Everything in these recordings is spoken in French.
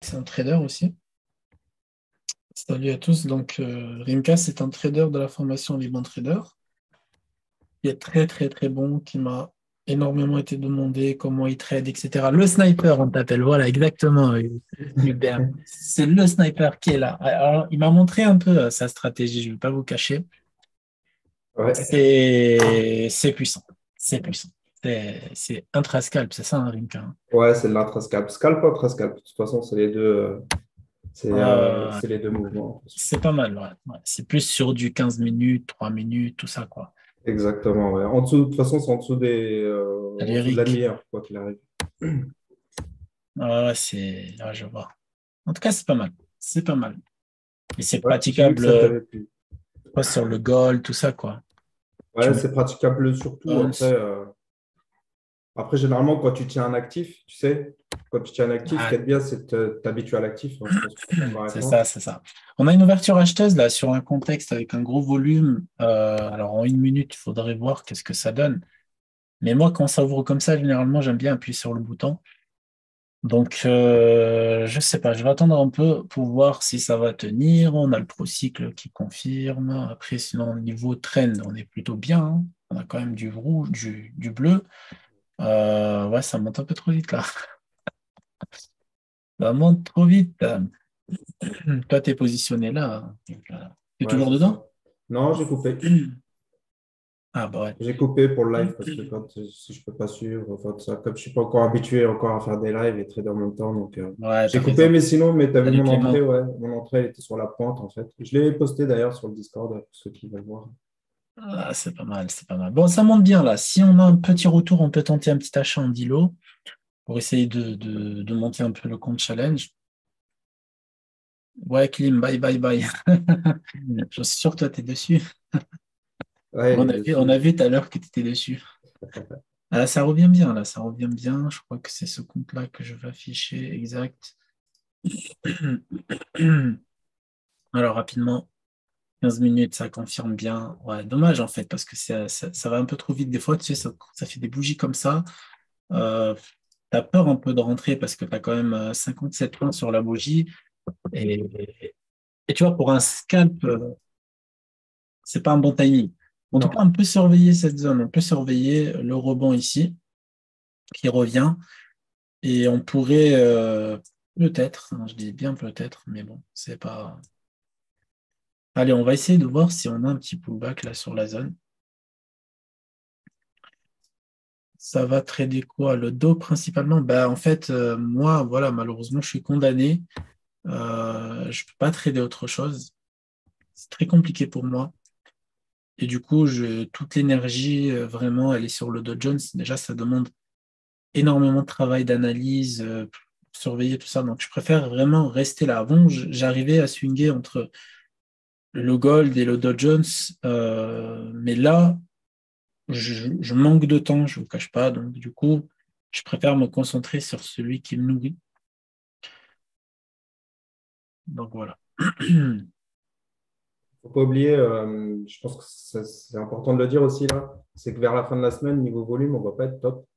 C'est un trader aussi. Salut à tous. Donc, Rimka, c'est un trader de la formation Liban Trader. Il est très, très, très bon, qui m'a énormément été demandé comment il trade, etc. Le sniper, on t'appelle. Voilà, exactement, Hubert. C'est le sniper qui est là. Alors, il m'a montré un peu sa stratégie, je ne vais pas vous cacher. Ouais, C'est puissant. C'est puissant. C'est intrascalp, c'est ça, un Rimka, hein. ouais, c'est de l'intrascalp. Scalp, intrascalp. De toute façon, c'est les deux, Euh, c'est les deux mouvements. c'est pas mal, ouais. Ouais. C'est plus sur du 15 minutes, 3 minutes, tout ça, quoi. Exactement, ouais. En dessous, de toute façon, c'est en Salut dessous de la Eric. demi-heure, quoi qu'il arrive. Ah, ouais, je vois. En tout cas, c'est pas mal. C'est pas mal. Et c'est Ouais, j'ai vu que praticable ça t'avait plu. pas sur le goal, tout ça, quoi. Tu Ouais, mets c'est praticable surtout once. après, généralement, quand tu tiens un actif, tu sais, quand tu tiens un actif, ce qui Ah, est bien, c'est de t'habituer à l'actif, hein. Je pense que tu es d'accord avec c'est moi. ça, c'est ça. On a une ouverture acheteuse là sur un contexte avec un gros volume. Alors en 1 minute, il faudrait voir qu'est-ce que ça donne. Mais moi, quand ça ouvre comme ça, généralement, j'aime bien appuyer sur le bouton. Donc, je sais pas, je vais attendre un peu pour voir si ça va tenir. On a le procycle qui confirme. Après, sinon, au niveau trend, on est plutôt bien, hein. On a quand même du rouge, du bleu. Ouais, ça monte un peu trop vite là. Ça monte trop vite. Toi, t'es positionné là. T'es Ouais, toujours c'est dedans? ça. Non, j'ai coupé. Ah bah ouais. J'ai coupé pour le live parce que si je peux pas suivre, enfin, ça, comme je suis pas encore habitué encore à faire des lives et trader en même temps, donc Ouais, t'as j'ai coupé, raison. mais sinon, mais t'as vu Salut mon entrée, Clément. ouais, mon entrée elle était sur la pointe en fait. Je l'ai posté d'ailleurs sur le Discord pour ceux qui veulent voir. Ah, c'est pas mal, c'est pas mal. Bon, ça monte bien là. Si on a un petit retour, on peut tenter un petit achat en dilo pour essayer de monter un peu le compte challenge. Ouais, Klim, bye bye bye. Je suis sûr que toi, t'es dessus. Ouais, il est On a dessus. vu tout à l'heure que tu étais dessus. Ah, ça revient bien là, ça revient bien. Je crois que c'est ce compte-là que je vais afficher, exact. Alors rapidement, 15 minutes, ça confirme bien. Ouais, dommage en fait, parce que ça va un peu trop vite. Des fois, tu sais, ça fait des bougies comme ça. Euh, T'as peur un peu de rentrer parce que t'as quand même 57 points sur la bougie. Et, et tu vois, pour un scalp, c'est pas un bon timing. En tout cas, Non. on peut surveiller cette zone, on peut surveiller le rebond ici qui revient. Et on pourrait peut-être, hein, je dis bien peut-être, mais bon, c'est pas. Allez, on va essayer de voir si on a un petit pullback là sur la zone. Ça va trader quoi? Le dos principalement? Bah, en fait, moi, voilà, malheureusement, je suis condamné. Je peux pas trader autre chose. C'est très compliqué pour moi. Et du coup, toute l'énergie, vraiment, elle est sur le Dow Jones. Déjà, ça demande énormément de travail d'analyse, surveiller tout ça. Donc, je préfère vraiment rester là. Avant, j'arrivais à swinguer entre le Gold et le Dow Jones. Mais là, je manque de temps, je ne vous cache pas. Donc, du coup, je préfère me concentrer sur celui qui me nourrit. Donc, voilà. Faut pas oublier, je pense que c'est important de le dire aussi là, c'est que vers la fin de la semaine, niveau volume, on va pas être top.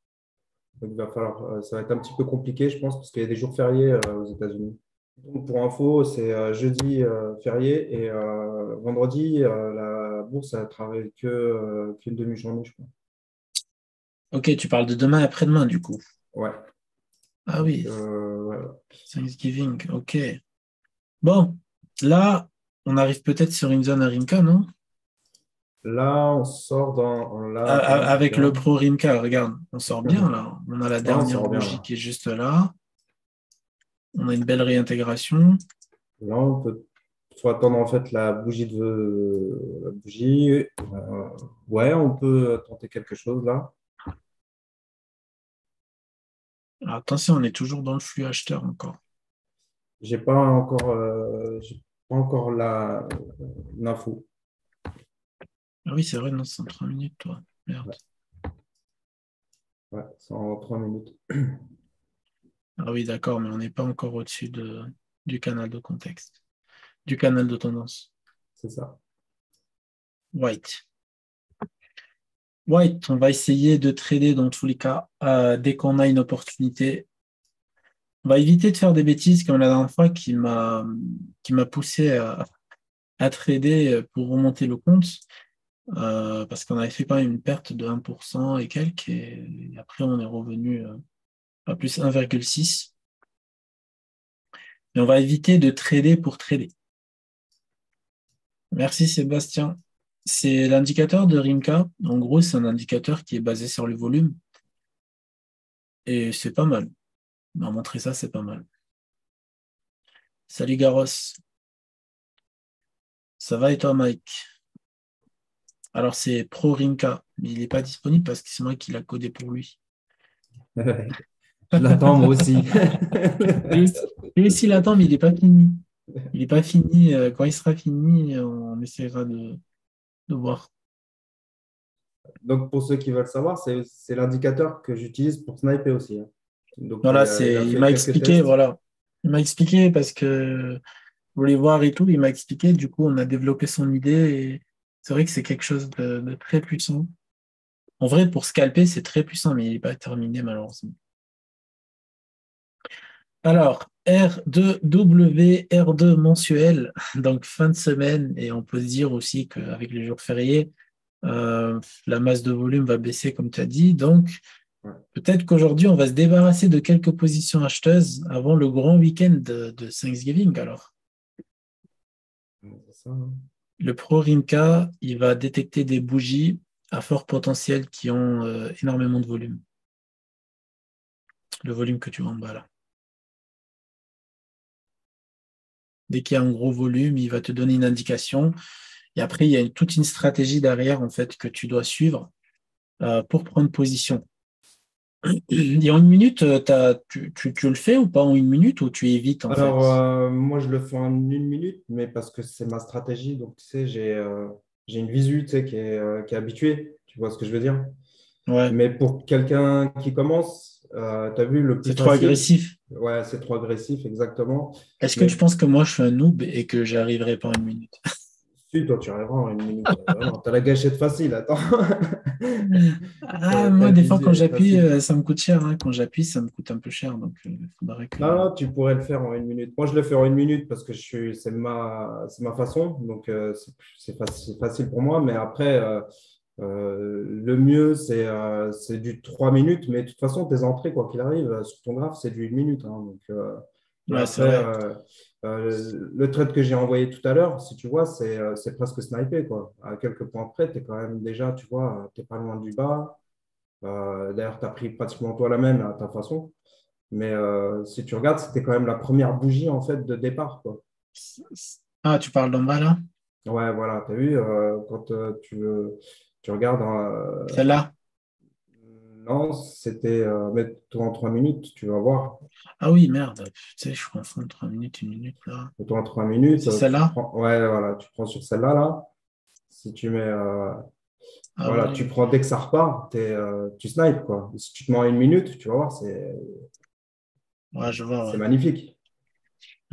Donc il va falloir, ça va être un petit peu compliqué, je pense, parce qu'il y a des jours fériés aux États-Unis. Donc, pour info, c'est jeudi férié et vendredi, la bourse a travaillé qu'une demi-journée, je crois. Ok, tu parles de demain et après-demain, du coup. Ouais. Ah Donc, oui, voilà. Thanksgiving, ok. Bon, là, on arrive peut-être sur une zone à Rimka, non? Là, on sort là, en tout Avec le cas. Pro Rimka, regarde, on sort bien là. On a la Non, on dernière sort bien bougie là. qui est juste là. On a une belle réintégration. Là, faut attendre en fait la bougie. Ouais, on peut tenter quelque chose là. Alors, attention, on est toujours dans le flux acheteur encore. J'ai pas encore l'info. Ah oui, c'est vrai, non, c'est en 3 minutes, toi. Merde. Ouais, ouais, c'est en 3 minutes. Ah oui, d'accord, mais on n'est pas encore au-dessus du canal de contexte, du canal de tendance. C'est ça. White. White, on va essayer de trader dans tous les cas dès qu'on a une opportunité. On va éviter de faire des bêtises comme la dernière fois qui m'a poussé à trader pour remonter le compte. Parce qu'on avait fait quand même une perte de 1% et quelques, et après on est revenu à plus 1,6. Mais on va éviter de trader pour trader. Merci Sébastien. C'est l'indicateur de Rimka. En gros, c'est un indicateur qui est basé sur le volume. Et c'est pas mal. On m'a montré ça, c'est pas mal. Salut Garros. Ça va et toi, Mike? Alors, c'est Pro Rimka, mais il n'est pas disponible parce que c'est moi qui l'a codé pour lui. Je l'attends moi aussi. Lui aussi, il attend, mais il n'est pas fini. Il n'est pas fini. Quand il sera fini, on essaiera de voir. Donc, pour ceux qui veulent savoir, c'est l'indicateur que j'utilise pour sniper aussi, hein. Donc, Voilà, il a il fait m'a quelques expliqué, tests. voilà. Il m'a expliqué parce que je voulais voir et tout. Il m'a expliqué. Du coup, on a développé son idée et c'est vrai que c'est quelque chose de très puissant. En vrai, pour scalper, c'est très puissant, mais il n'est pas terminé malheureusement. Alors, R2W, R2 mensuel, donc fin de semaine, et on peut se dire aussi qu'avec les jours fériés, la masse de volume va baisser, comme tu as dit. Donc, Ouais, peut-être qu'aujourd'hui, on va se débarrasser de quelques positions acheteuses avant le grand week-end de Thanksgiving. Alors, c'est ça, hein. le Pro Rimka, il va détecter des bougies à fort potentiel qui ont énormément de volume. Le volume que tu vois en bas là. Dès qu'il y a un gros volume, il va te donner une indication. Et après, il y a toute une stratégie derrière en fait que tu dois suivre pour prendre position. Et en une minute, tu le fais ou pas en une minute ou tu évites en fait? Alors, moi, je le fais en 1 minute, mais parce que c'est ma stratégie. Donc, tu sais, j'ai une visu, tu sais, qui est habituée. Tu vois ce que je veux dire? Ouais, Mais pour quelqu'un qui commence, tu as vu, le plus c'est trop facile, agressif. ouais, c'est trop agressif, exactement. Est-ce que tu Mais penses que moi je suis un noob et que j'arriverai pas en une minute? si, toi, tu arriveras en 1 minute. Vraiment, tu as la gâchette facile, attends. Ah, Ta moi, des fois, visu, quand elle est j'appuie, facile. ça me coûte cher, hein. Quand j'appuie, ça me coûte un peu cher. Donc, il faudrait que. Non, non, tu pourrais le faire en 1 minute. Moi, je le fais en 1 minute parce que c'est ma façon. Donc, c'est facile pour moi. Mais après, le mieux, c'est du 3 minutes. Mais de toute façon, tes entrées, quoi qu'il arrive, sur ton graphe, c'est du 1 minute, hein. Donc, et Ouais, c'est après, vrai. le trade que j'ai envoyé tout à l'heure, si tu vois, c'est presque snipé, quoi. À quelques points près, tu es quand même déjà, tu vois, tu n'es pas loin du bas. D'ailleurs, tu as pris pratiquement toi la même à ta façon. Mais si tu regardes, c'était quand même la première bougie en fait de départ, quoi. Ah, tu parles d'en bas là? Ouais, voilà, tu as vu, quand tu regardes, Celle-là? non, c'était mets-toi en 3 minutes, tu vas voir. Ah oui, merde. Tu sais, je confonds 3 minutes, 1 minute là. Mets-toi en 3 minutes, C'est celle-là? ouais, voilà, tu prends sur celle-là, là. Si tu mets, Ah voilà, tu ouais. prends dès que ça repart, tu snipes, quoi. Et si tu te mets en 1 minute, tu vas voir, Ouais, je vois, c'est ouais. magnifique.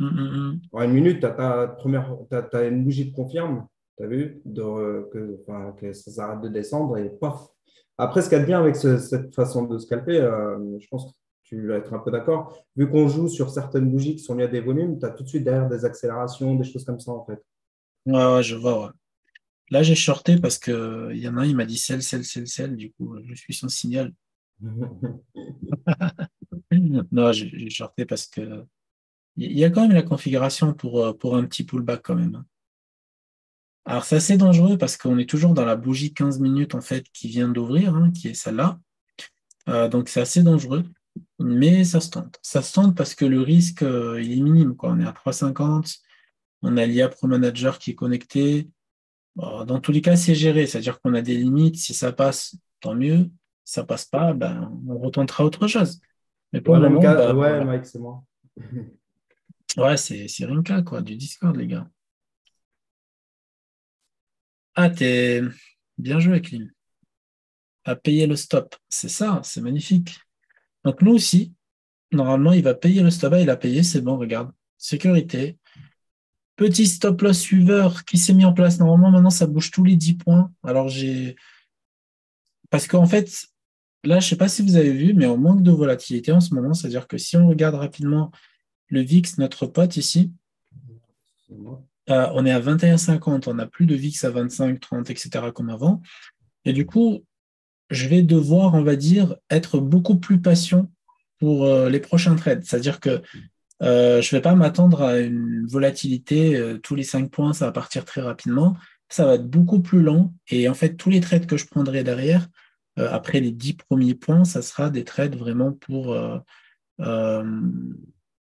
Hum, hum, hum. En 1 minute, tu as ta première, t'as une bougie de confirme, tu as vu, enfin, que ça s'arrête de descendre et paf. Après, ce qu'il y a de bien avec cette façon de scalper, je pense que tu vas être un peu d'accord, vu qu'on joue sur certaines bougies qui sont liées à des volumes, tu as tout de suite derrière des accélérations, des choses comme ça en fait. Ouais, ouais, je vois, ouais. Là, j'ai shorté parce que il y en a un, il m'a dit sell, sell, sell, sell. Du coup, je suis son signal. Non, j'ai shorté parce que il y a quand même la configuration pour un petit pullback quand même, hein. Alors, c'est assez dangereux parce qu'on est toujours dans la bougie 15 minutes en fait qui vient d'ouvrir, hein, qui est celle-là. Donc, c'est assez dangereux, mais ça se tente. Ça se tente parce que le risque, il est minime, quoi. On est à 3,50, on a l'IA Pro Manager qui est connecté. Bon, dans tous les cas, c'est géré, c'est-à-dire qu'on a des limites. Si ça passe, tant mieux. Si ça passe pas, ben, on retentera autre chose. Mais pour Ouais, le même moment, cas, ben, ouais, voilà. Mike, c'est moi. Ouais, c'est Rinka, quoi, du Discord, les gars. Ah, t'es bien joué, Klim. À payer le stop. C'est ça, c'est magnifique. Donc, nous aussi, normalement, il va payer le stop. Ah, il a payé, c'est bon, regarde. Sécurité. Petit stop loss suiveur qui s'est mis en place. Normalement, maintenant, ça bouge tous les 10 points. Alors, j'ai. Parce qu'en fait, là, je ne sais pas si vous avez vu, mais on manque de volatilité en ce moment. C'est-à-dire que si on regarde rapidement le VIX, notre pote ici, on est à 21,50. On n'a plus de VIX à 25, 30, etc. comme avant. Et du coup, je vais devoir, on va dire, être beaucoup plus patient pour les prochains trades. C'est-à-dire que je ne vais pas m'attendre à une volatilité. Tous les 5 points, ça va partir très rapidement. Ça va être beaucoup plus lent. Et en fait, tous les trades que je prendrai derrière, après les 10 premiers points, ça sera des trades vraiment euh,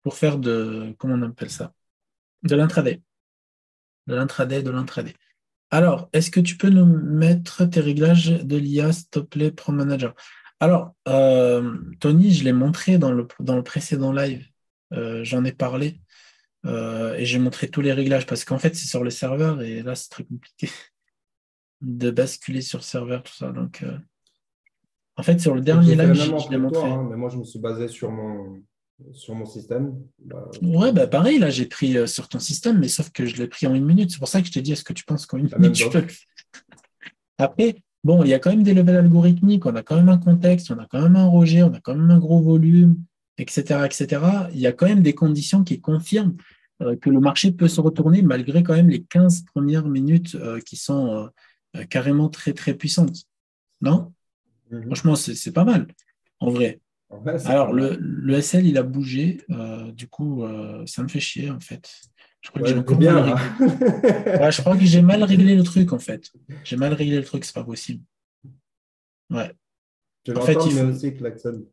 pour faire comment on appelle ça? De l'intraday. De l'intraday, de l'intraday. Alors, est-ce que tu peux nous mettre tes réglages de l'IA, s'il te plaît, Pro Manager? Alors, Tony, je l'ai montré dans le précédent live. J'en ai parlé et j'ai montré tous les réglages parce qu'en fait, c'est sur le serveur et là, c'est très compliqué de basculer sur le serveur, tout ça. Donc, en fait, sur le dernier J'ai fait live, la même je l'ai entre toi, montré. hein, mais moi, je me suis basé sur mon système. Ouais, bah pareil, là, j'ai pris sur ton système, mais sauf que je l'ai pris en 1 minute. C'est pour ça que je t'ai dit, est-ce que tu penses qu'en une La minute, même tu peux doc. le faire? Après, bon, il y a quand même des levels algorithmiques, on a quand même un contexte, on a quand même un rejet, on a quand même un gros volume, etc., etc. Il y a quand même des conditions qui confirment que le marché peut se retourner malgré quand même les 15 premières minutes qui sont carrément très, très puissantes. Non? Mhm. Franchement, c'est pas mal, en vrai. Ouais, c'est pas Alors, mal. le SL, il a bougé. Du coup, ça me fait chier, en fait. Je crois que j'ai Ouais, t'es encore mal bien là. réglé. Ouais, je crois que j'ai mal réglé le truc, en fait. J'ai mal réglé le truc, c'est pas possible. Ouais. Je En fait, l'entends, il mais faut. aussi klaxon.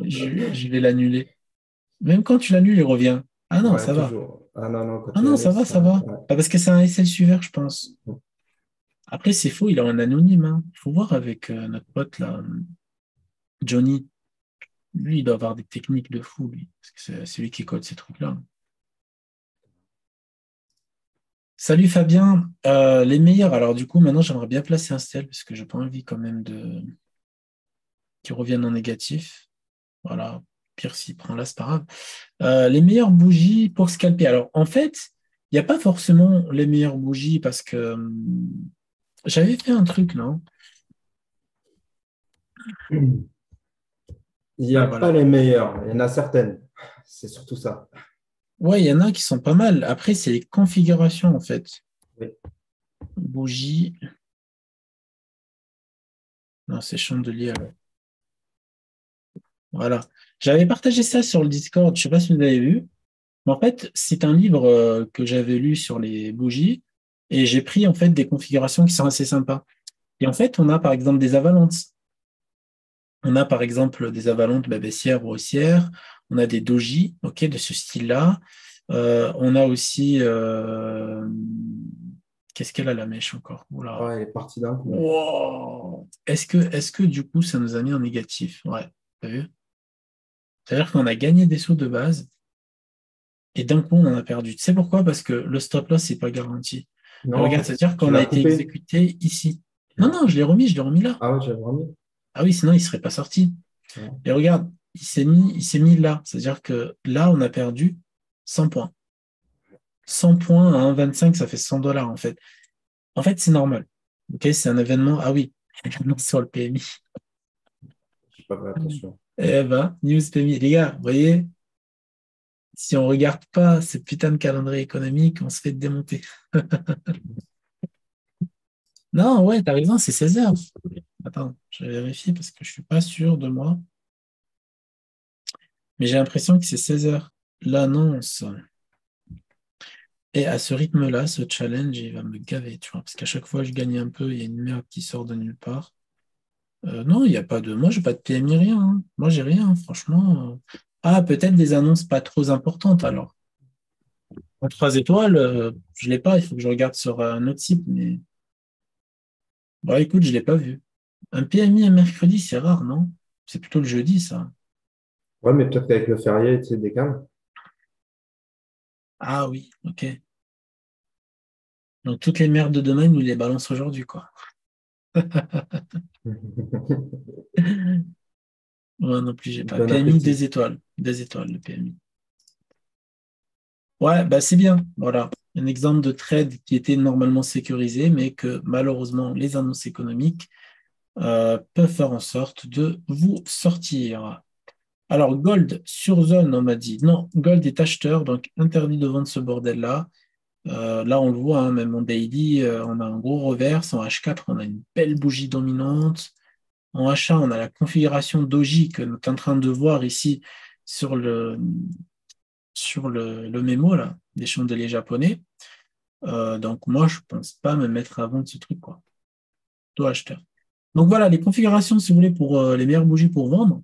Je vais l'annuler. Même quand tu l'annules, il revient. Ah non, Ouais, ça va. toujours. Ah non, non, quand Ah tu non, l'annules, ça va, ça. ça va. Ouais. Pas parce que c'est un SL suiveur, je pense. Après, c'est faux, il est en anonyme, hein. Il faut voir avec notre pote là, Johnny. Lui, il doit avoir des techniques de fou, lui. Parce que c'est lui qui code ces trucs-là. Salut Fabien. Les meilleurs. Alors du coup, maintenant, j'aimerais bien placer un sel parce que j'ai pas envie quand même de qu'il revienne en négatif. Voilà. Pire s'il prend là, c'est pas grave. Les meilleures bougies pour scalper. Alors en fait, il n'y a pas forcément les meilleures bougies parce que j'avais fait un truc, non? Il n'y Ah a pas voilà. les meilleurs, il y en a certaines. C'est surtout ça. Ouais, il y en a qui sont pas mal. Après, c'est les configurations en fait. Oui. Bougie. Non, c'est chandelier. Ouais. Voilà. J'avais partagé ça sur le Discord. Je sais pas si vous avez vu. Mais en fait, c'est un livre que j'avais lu sur les bougies et j'ai pris en fait des configurations qui sont assez sympas. Et en fait, on a par exemple des avalanches. On a par exemple des avalanches baissières ou haussières. On a des dojis, ok, de ce style-là. On a aussi, qu'est-ce qu'elle a la mèche encore? Oula. Ouais, elle est partie d'un coup. Wow. Est-ce que du coup, ça nous a mis en négatif? Ouais, t'as vu? C'est-à-dire qu'on a gagné des sauts de base et d'un coup, on en a perdu. Tu sais pourquoi? Parce que le stop loss, c'est pas garanti. Et Non, en regarde, fait, c'est-à-dire tu qu'on a l'as été coupé. exécuté ici. Non, Ouais. non, je l'ai remis là. Ah ouais, j'avais remis. Ah oui, sinon, il serait pas sorti. Ouais. Et regarde, il s'est mis là. C'est-à-dire que là, on a perdu 100 points. 100 points à 1,25, ça fait 100 dollars en fait. En fait, c'est normal. Ok, c'est un événement. Ah oui, événement sur le PMI. J'ai pas fait attention. Eh ben, news PMI. Les gars, vous voyez, si on regarde pas ce putain de calendrier économique, on se fait démonter. Non, ouais, t'as raison, c'est 16 heures. Attends, je vais vérifier parce que je suis pas sûr de moi. Mais j'ai l'impression que c'est 16 heures. L'annonce. Et à ce rythme-là, ce challenge, il va me gaver, tu vois, parce qu'à chaque fois, je gagne un peu, il y a une merde qui sort de nulle part. Non, il n'y a pas de. Moi, j'ai pas de PMI, rien, hein. Moi, j'ai rien, franchement. Ah, peut-être des annonces pas trop importantes alors. En 3 étoiles, je l'ai pas, il faut que je regarde sur un autre site, mais bon, écoute, je l'ai pas vu. Un PMI un mercredi, c'est rare, non? C'est plutôt le jeudi, ça. Ouais, mais peut-être qu'avec le férié, tu sais, décale. Ah oui, ok. Donc toutes les merdes de demain, ils nous les balancent aujourd'hui, quoi. Moi non plus, j'ai pas. Bon PMI, appétit. des étoiles. Des étoiles, le PMI. Ouais, bah c'est bien. Voilà. un exemple de trade qui était normalement sécurisé, mais que malheureusement, les annonces économiques peuvent faire en sorte de vous sortir. Alors, Gold sur zone, on m'a dit. Non, Gold est acheteur, donc interdit de vendre ce bordel-là. Là, on le voit, hein, même en daily, on a un gros reverse. En H4, on a une belle bougie dominante. En H1, on a la configuration doji que nous sommes en train de voir ici sur le mémo là, des chandeliers japonais. Donc, moi, je ne pense pas me mettre à vendre ce truc, quoi. Toi, acheteur. Donc, voilà, les configurations, si vous voulez, pour les meilleures bougies pour vendre.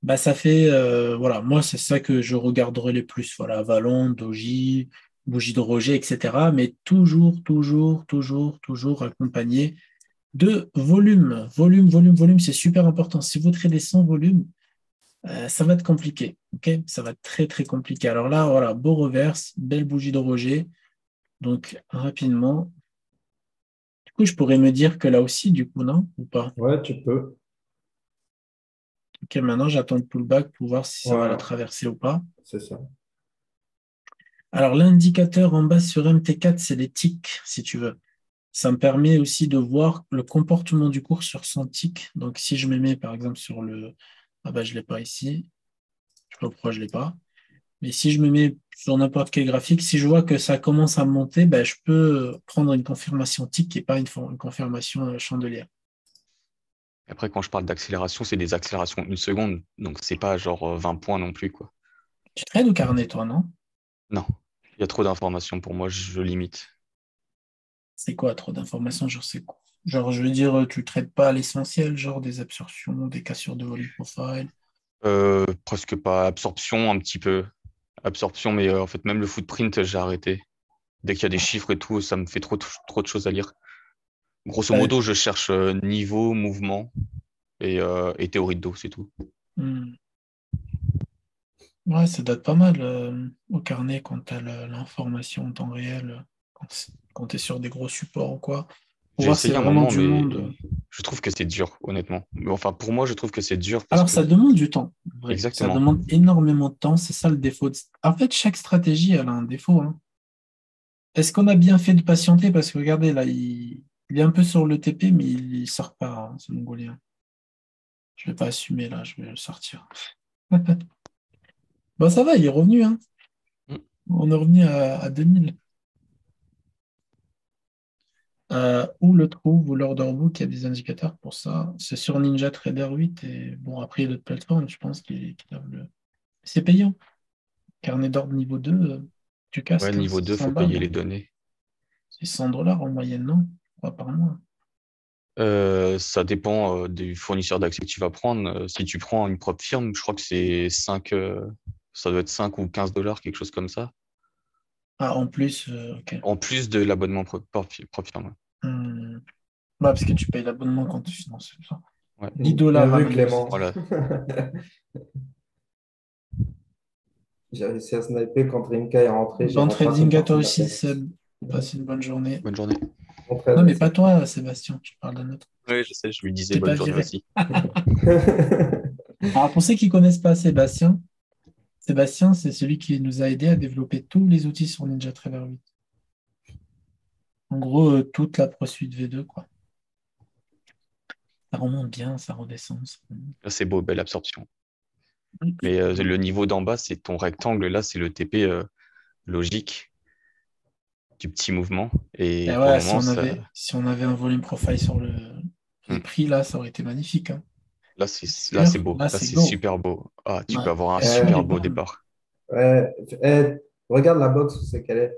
Bah, ça fait, voilà, moi, c'est ça que je regarderai le plus. Voilà, Valon, Doji, bougie de Roger, etc. Mais toujours, toujours, toujours, toujours accompagné de volume. Volume, volume, volume, c'est super important. Si vous tradez sans volume, ça va être compliqué. Ok, ça va être très, très compliqué. Alors là, voilà, beau reverse, belle bougie de Roger. Donc, rapidement. Du coup, je pourrais me dire que là aussi, du coup, non, ou pas? Ouais, tu peux. Ok, maintenant, j'attends le pullback pour voir si ça va la Voilà, traverser ou pas. c'est ça. Alors, l'indicateur en bas sur MT4, c'est les ticks, si tu veux. Ça me permet aussi de voir le comportement du cours sur son tick. Donc, si je me mets, par exemple, sur le... Ah bah, je ne l'ai pas ici. Je ne sais pas pourquoi je ne l'ai pas. Mais si je me mets sur n'importe quel graphique, si je vois que ça commence à monter, ben, je peux prendre une confirmation tick et pas une confirmation chandelière. Après, quand je parle d'accélération, c'est des accélérations une seconde. Donc, c'est pas genre 20 points non plus, quoi. Tu trades ou carnet, toi, non? Non, il y a trop d'informations pour moi, je limite. C'est quoi trop d'informations? Genre, c'est quoi? Genre, je veux dire, tu traites pas l'essentiel, genre des absorptions, des cassures de volume profile. Presque pas. Absorption, un petit peu. Absorption, mais en fait, même le footprint, j'ai arrêté. Dès qu'il y a des chiffres et tout, ça me fait trop de choses à lire. Grosso Bah, modo, je cherche niveau, mouvement et théorie de dos, c'est tout. hmm. Ouais, ça date pas mal au carnet quand tu as l'information en temps réel, quand tu es sur des gros supports ou quoi. Pour J'ai voir c'est essayé un vraiment moment, du mais monde. je trouve que c'est dur, honnêtement. Mais enfin, pour moi, je trouve que c'est dur parce Alors, que... ça demande du temps, en vrai. Ça Exactement. demande énormément de temps. C'est ça le défaut. En fait, chaque stratégie, elle a un défaut, hein. Est-ce qu'on a bien fait de patienter? Parce que regardez, là, il est un peu sur le TP, mais il sort pas, hein, ce Mongolien. Je vais pas assumer, là, je vais le sortir. Bon, ça va, il est revenu, hein. Mm. On est revenu à 2000. Où le trouve ou l'order book, il y a des indicateurs pour ça. C'est sur Ninja Trader 8 et bon, après, il y a d'autres plateformes, je pense, qui doivent le. C'est payant. Carnet d'ordre niveau 2, tu casses Ouais, niveau 2, 100 faut balles, payer hein. les données. C'est 100 dollars en moyenne, non? Pas par mois. Ça dépend du fournisseur d'accès que tu vas prendre. Si tu prends une propre firme, je crois que c'est 5, ça doit être 5 ou 15 dollars, quelque chose comme ça. Ah, en plus, ok. En plus de l'abonnement propre firme. Hmm. Bah, parce que tu payes l'abonnement quand tu finances ça. Ouais. 10 Bien dollars à vu, Manu Clément. City. Voilà. J'ai réussi à sniper quand Rimka est rentré. J'ai Bon rattrapé une trading à toi partie de la aussi, paire. Seb. Passe une bonne journée. Bonne journée. On trade Non, mais aussi. pas toi, Sébastien. Je parle d'un autre. Oui, je sais, je lui disais T'es pas bonne journée viré. aussi. Alors, pour ceux qui ne connaissent pas Sébastien, Sébastien, c'est celui qui nous a aidé à développer tous les outils sur NinjaTrader 8. En gros, toute la ProSuite V2, quoi. Ça remonte bien, ça redescend. Ça remonte. Là, c'est beau, belle absorption. Mais le niveau d'en bas, c'est ton rectangle. Là, c'est le TP logique du petit mouvement. Et Et pour le ouais, moment, ça, si on avait un volume profile sur les hmm. prix, là, ça aurait été magnifique, hein. C'est Là, c'est sûr, beau. là, Là, c'est c'est go. super beau. Ah, tu Ouais. peux avoir un Et sur les super beau bornes. départ. Ouais, regarde la box où c'est qu'elle est.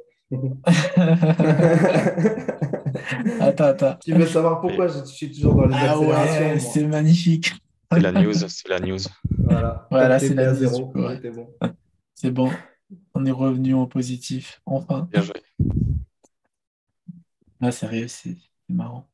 Attends, attends. Tu veux savoir Mais pourquoi je suis toujours dans les Ah accélérations, ouais, moi. c'est magnifique. c'est la news, c'est la news. Voilà, 4 Voilà, c'est TP la à news, du 0, coup, tout ouais. est bon. C'est bon. On est revenu en positif. Enfin. Bien joué. Ah, sérieux, c'est marrant.